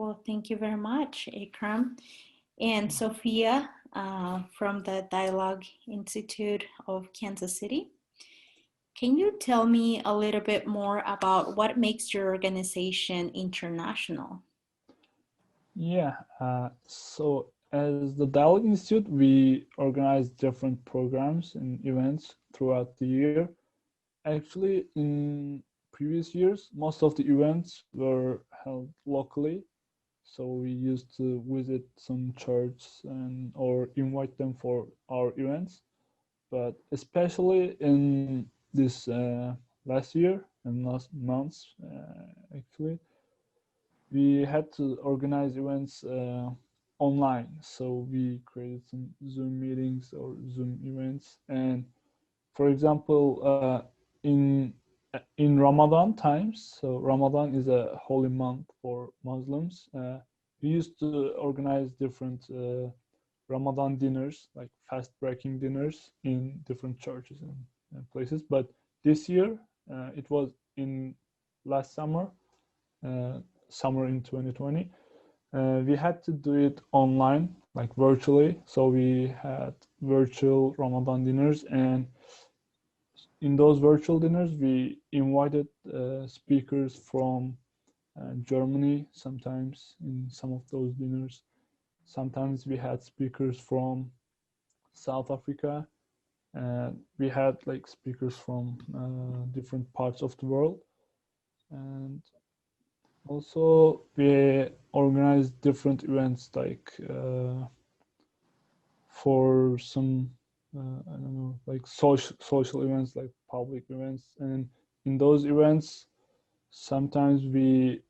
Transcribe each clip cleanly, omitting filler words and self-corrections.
Well, thank you very much, Ikram. And Sophia from the Dialogue Institute of Kansas City. Can you tell me a little bit more about what makes your organization international? Yeah, so as the Dialogue Institute, we organize different programs and events throughout the year. Actually, in previous years, most of the events were held locally. So we used to visit some churches and or invite them for our events. But especially in this last year and last months, actually, we had to organize events online. So we created some Zoom meetings or Zoom events. And for example, in Ramadan times, so Ramadan is a holy month for Muslims. We used to organize different Ramadan dinners, like fast breaking dinners in different churches and places. But this year, it was in last summer, uh, summer in 2020. We had to do it online, like virtually. So we had virtual Ramadan dinners, and in those virtual dinners, we invited speakers from Germany. Sometimes in some of those dinners, sometimes we had speakers from South Africa. We had like speakers from different parts of the world, and also we organized different events like for some I don't know, like social events, like public events. And in those events, sometimes we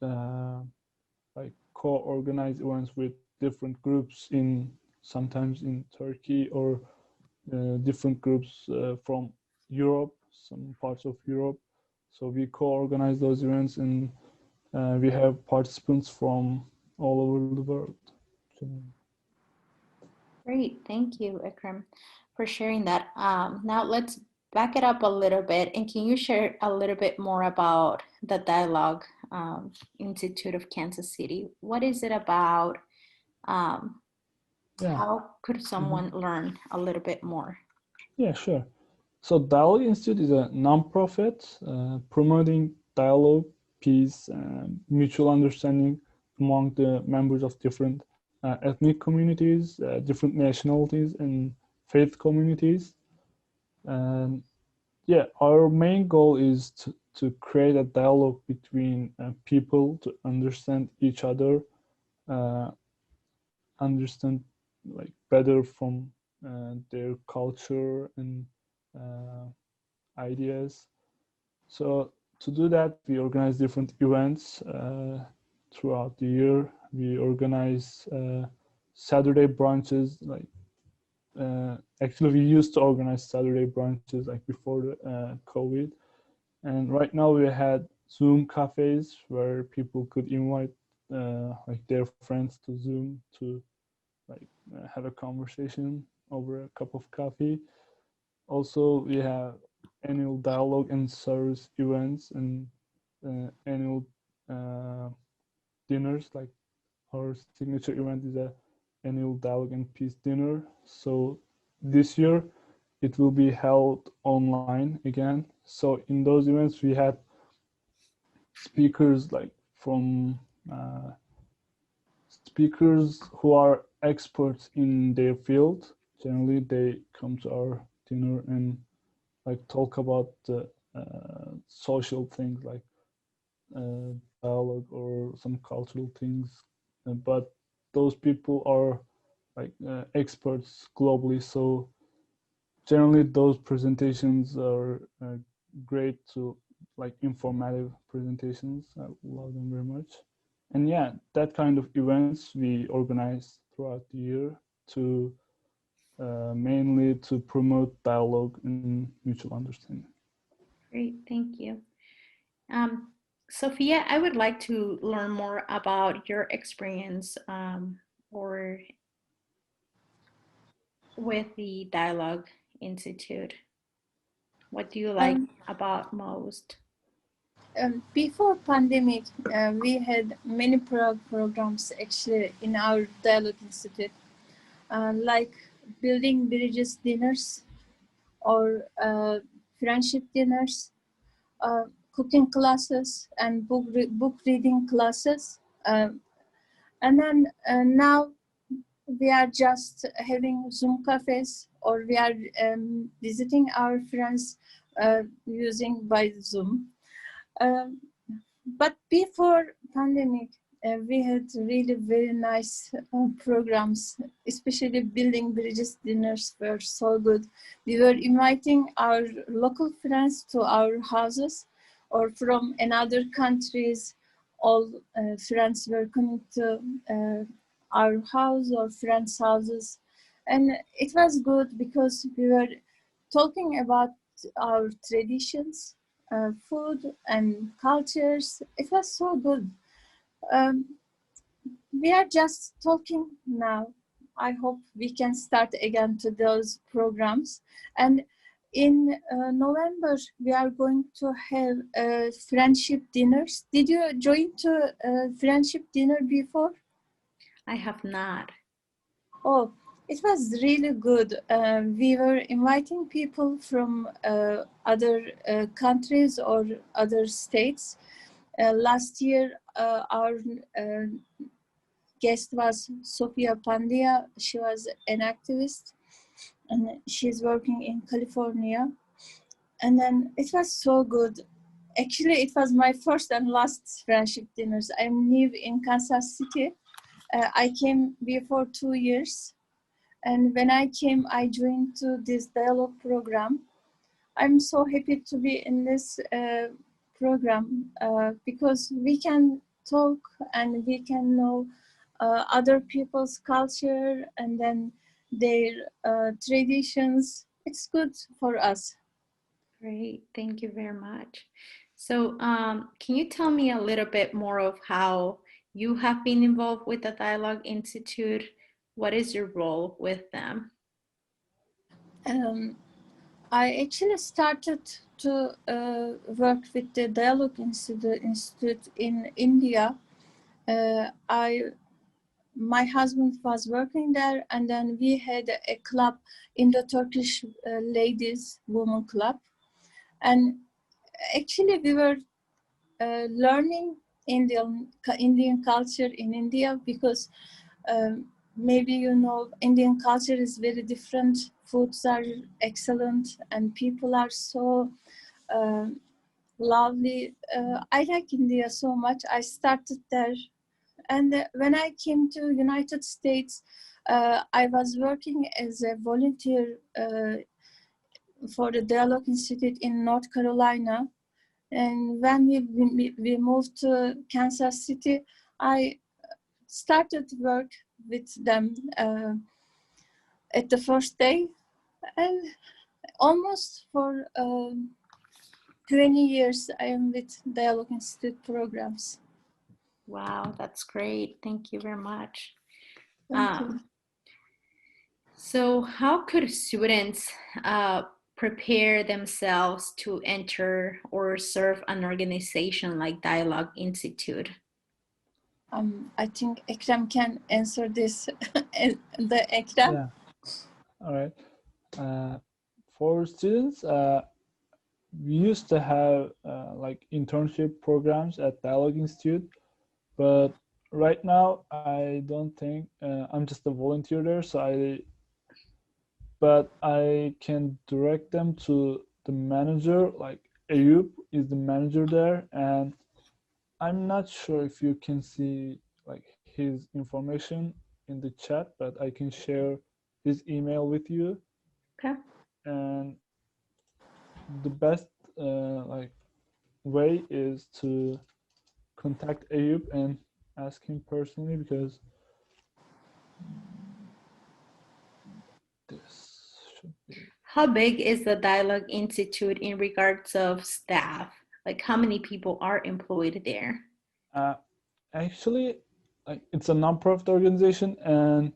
uh, like co-organize events with different groups in sometimes in Turkey or different groups from Europe, some parts of Europe. So we co-organize those events, and we have participants from all over the world. Great, thank you, Ikram, for sharing that. Now let's back it up a little bit, and can you share a little bit more about the Dialogue Institute of Kansas City? What is it about? Um, Yeah. how could someone Mm-hmm. learn a little bit more? Yeah, sure. So Dialogue Institute is a nonprofit promoting dialogue, peace, and mutual understanding among the members of different ethnic communities, different nationalities, and faith communities. And yeah, our main goal is to create a dialogue between people to understand each other, uh, understand like better from their culture and uh, ideas. So to do that, we organize different events throughout the year. We organize Saturday brunches. Like actually, we used to organize Saturday brunches like before the COVID, and right now we had Zoom cafes where people could invite like their friends to Zoom to like have a conversation over a cup of coffee. Also, we have annual dialogue and service events and annual uh, dinners. Like our signature event is a annual dialogue and peace dinner. So this year it will be held online again. So in those events we had speakers like from speakers who are experts in their field. Generally, they come to our dinner and like talk about the social things like dialogue or some cultural things. But those people are like experts globally. So generally, those presentations are great to like informative presentations. I love them very much. And yeah, that kind of events we organize throughout the year to mainly to promote dialogue and mutual understanding. Great, thank you. Um, Sophia, I would like to learn more about your experience or with the Dialogue Institute. What do you like Um, about most? Before pandemic, we had many programs actually in our Dialogue Institute, like building bridges dinners or friendship dinners, cooking classes, and book reading classes. And then now we are just having Zoom cafes, or we are visiting our friends using by Zoom. Um, but before pandemic, we had really very nice programs, especially building bridges dinners were so good. We were inviting our local friends to our houses, or from another countries. All friends were coming to our house or friends' houses. And it was good because we were talking about our traditions, food and cultures. It was so good. Um, we are just talking now. I hope we can start again to those programs. And in November, we are going to have friendship dinners. Did you join to friendship dinner before? I have not. Oh, it was really good. We were inviting people from other countries or other states. Last year, our guest was Sofia Pandia. She was an activist and she's working in California. And then it was so good. Actually, it was my first and last friendship dinners. I'm new in Kansas City. I came before 2 years. And when I came, I joined to this dialogue program. I'm so happy to be in this program because we can talk and we can know other people's culture and then their traditions. It's good for us. Great, thank you very much. So, can you tell me a little bit more of how you have been involved with the Dialogue Institute? What is your role with them? Um, I actually started to work with the Dialogue Institute in India. I My husband was working there, and then we had a club in the Turkish ladies women club, and actually we were learning Indian culture in India because maybe you know Indian culture is very different. Foods are excellent, and people are so uh, lovely. I like India so much. I started there. And when I came to United States, I was working as a volunteer for the Dialogue Institute in North Carolina. And when we moved to Kansas City, I started work with them at the first day. And almost for 20 years, I am with Dialogue Institute programs. Wow, that's great. Thank you very much. Thank you. So, how could students prepare themselves to enter or serve an organization like Dialogue Institute? I think Ekrem can answer this. The Ekrem. Yeah. All right. Uh, for students, we used to have like internship programs at Dialogue Institute, but right now I don't think I'm just a volunteer there, but I can direct them to the manager. Like Ayub is the manager there, and I'm not sure if you can see like his information in the chat, but I can share his email with you. Okay. And the best like way is to contact Ayub and ask him personally, because this should be How big is the Dialogue Institute in regards of staff? Like, how many people are employed there? uh, actually like it's a non-profit organization, and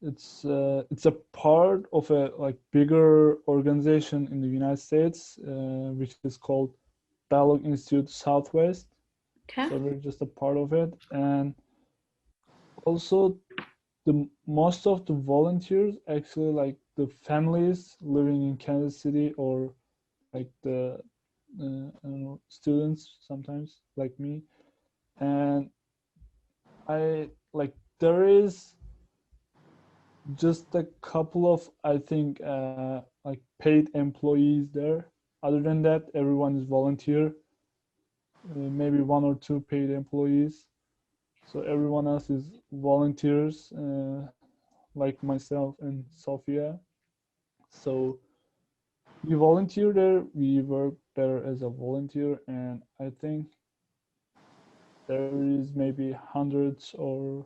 it's a part of a like bigger organization in the United States, which is called Dialogue Institute Southwest. Okay. So we're just a part of it. And also the most of the volunteers actually like the families living in Kansas City, or like the I don't know, students sometimes like me. And I like there is just a couple of, I think, like paid employees there. Other than that, everyone is volunteer. Maybe one or two paid employees. So everyone else is volunteers, like myself and Sophia. So we volunteer there. We work there as a volunteer, and I think there is maybe hundreds or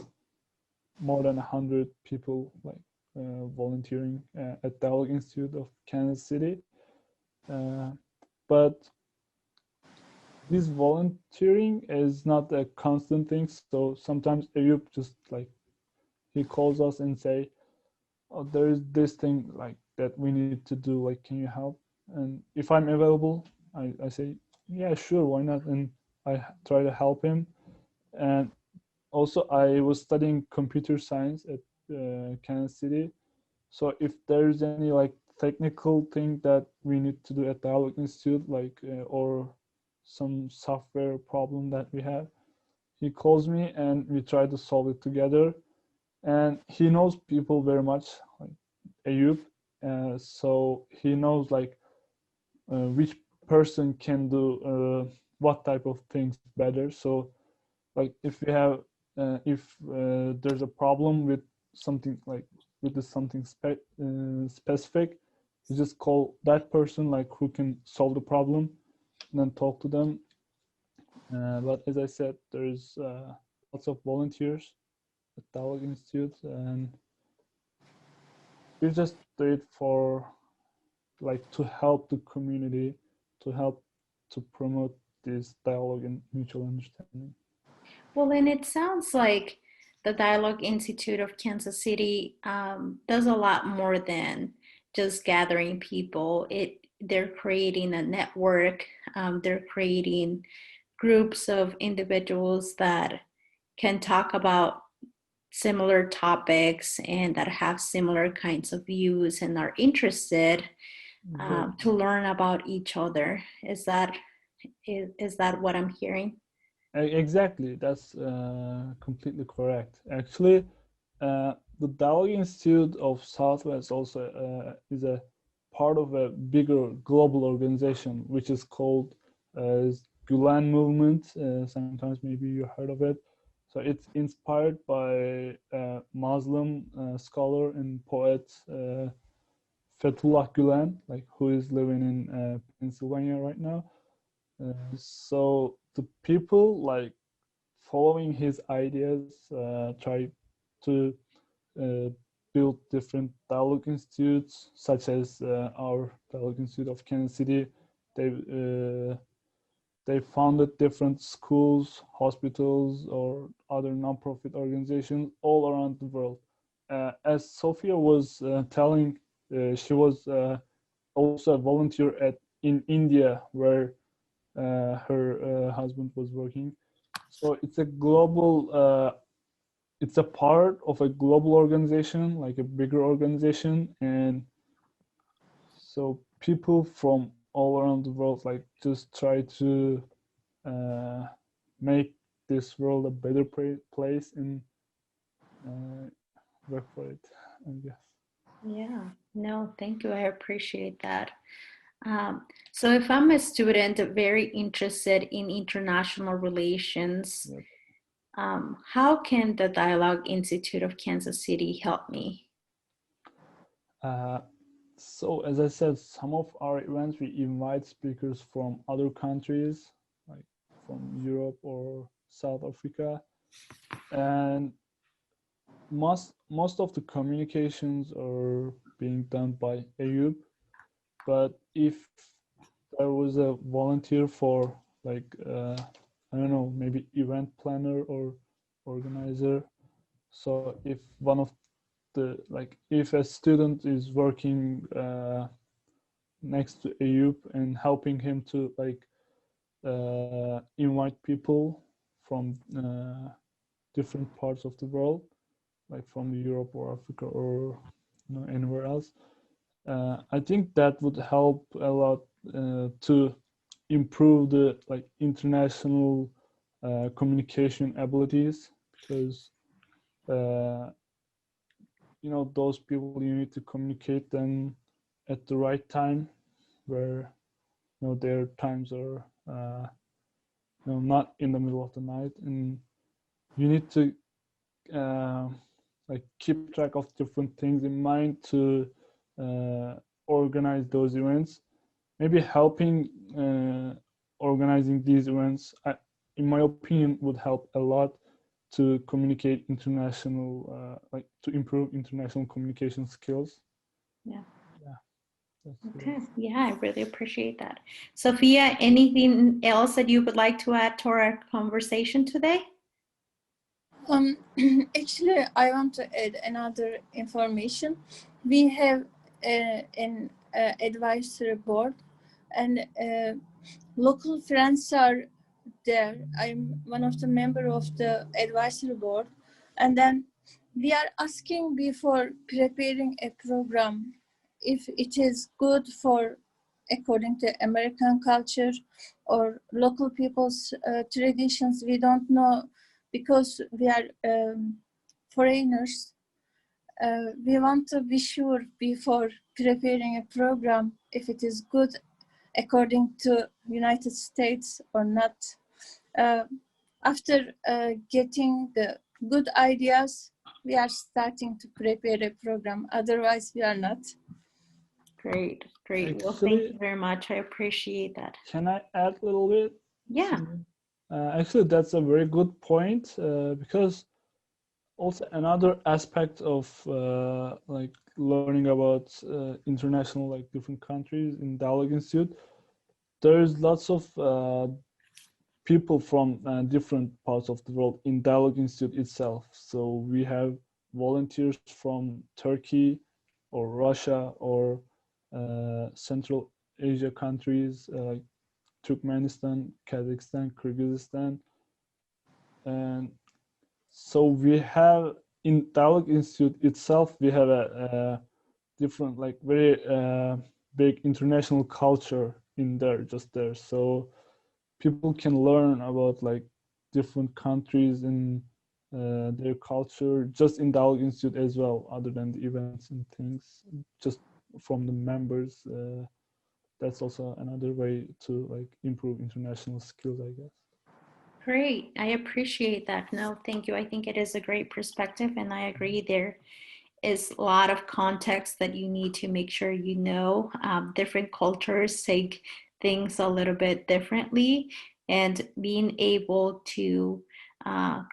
more than 100 people like volunteering at Dialogue Institute of Kansas City. Uh, but this volunteering is not a constant thing. So sometimes Ayub just like he calls us and say, "Oh, there is this thing like that we need to do. Like, can you help?" And if I'm available, I say, "Yeah, sure, why not?" And I try to help him. And also, I was studying computer science at Kansas City. So if there's any like technical thing that we need to do at Dialogue Institute, like or some software problem that we have, he calls me and we try to solve it together. And he knows people very much, like Ayub. So he knows like which person can do what type of things better. So like if we have if there's a problem with something like with the something specific, you just call that person like who can solve the problem and then talk to them. But as I said, there's lots of volunteers at Dialogue Institute, and we just do it for like to help the community, to help to promote this dialogue and mutual understanding. Well, and it sounds like the Dialogue Institute of Kansas City does a lot more than just gathering people. They're creating a network. They're creating groups of individuals that can talk about similar topics and that have similar kinds of views and are interested to Exactly. learn about each other. Is that what I'm hearing? Exactly, that's completely correct. Actually, the Dialogue Institute of Southwest also is a part of a bigger global organization, which is called Gulen Movement. Sometimes maybe you heard of it. So it's inspired by Muslim scholar and poet Fethullah Gulen, like who is living in Pennsylvania right now. So the people like following his ideas, try to uh, build different dialogue institutes, such as our Dialogue Institute of Kansas City. They uh, they founded different schools, hospitals, or other nonprofit organizations all around the world. As Sophia was telling, she was also a volunteer at in India, where her husband was working. So it's a global, it's a part of a global organization, like a bigger organization. And so people from all around the world, like just try to uh, make this world a better place and uh, work for it, I guess. Yeah, no, thank you. I appreciate that. So, if I'm a student very interested in international relations, Yep. how can the Dialogue Institute of Kansas City help me? Uh, so as I said, some of our events we invite speakers from other countries, like from Europe or South Africa, and most of the communications are being done by Ayub. But if there was a volunteer for like I don't know, maybe event planner or organizer. So if one of the like if a student is working next to Ayub and helping him to like invite people from different parts of the world, like from Europe or Africa or anywhere else. I think that would help a lot to improve the like international communication abilities, because those people, you need to communicate them at the right time, where their times are not in the middle of the night, and you need to like keep track of different things in mind to organize those events. Maybe helping organizing these events, in my opinion, would help a lot to communicate international, like to improve international communication skills. Yeah. That's Okay. it. Yeah, I really appreciate that. Sophia, anything else that you would like to add to our conversation today? Actually, I want to add another information. We have an advisory board, and local friends are there. I'm one of the member of the advisory board, and then we are asking before preparing a program if it is good for according to American culture or local people's traditions. We don't know, because we are foreigners. We want to be sure before preparing a program if it is good according to United States or not. After getting the good ideas, we are starting to prepare a program. Otherwise, we are not. Great, great. Well, thank Actually, you very much. I appreciate that. can I add a little bit? Yeah. Actually, that's a very good point, because also another aspect of like learning about international, like different countries in Dialogue Institute, there's lots of people from different parts of the world in Dialogue Institute itself. So we have volunteers from Turkey or Russia or Central Asia countries like Turkmenistan, Kazakhstan, Kyrgyzstan. And so we have in Dialogue Institute itself, we have a different, like very big international culture in there, just there. So people can learn about like different countries and their culture just in Dialogue Institute as well, other than the events and things, just from the members. That's also another way to like improve international skills, I guess. Great. I appreciate that. No, thank you. I think it is a great perspective, and I agree there is a lot of context that you need to make sure you know. Different cultures take things a little bit differently, and being able to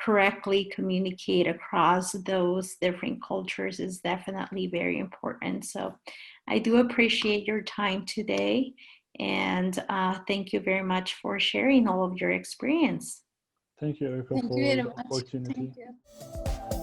correctly communicate across those different cultures is definitely very important. So I do appreciate your time today, and thank you very much for sharing all of your experience. Thank you, Erica, Thank you for very the much. opportunity. Thank you.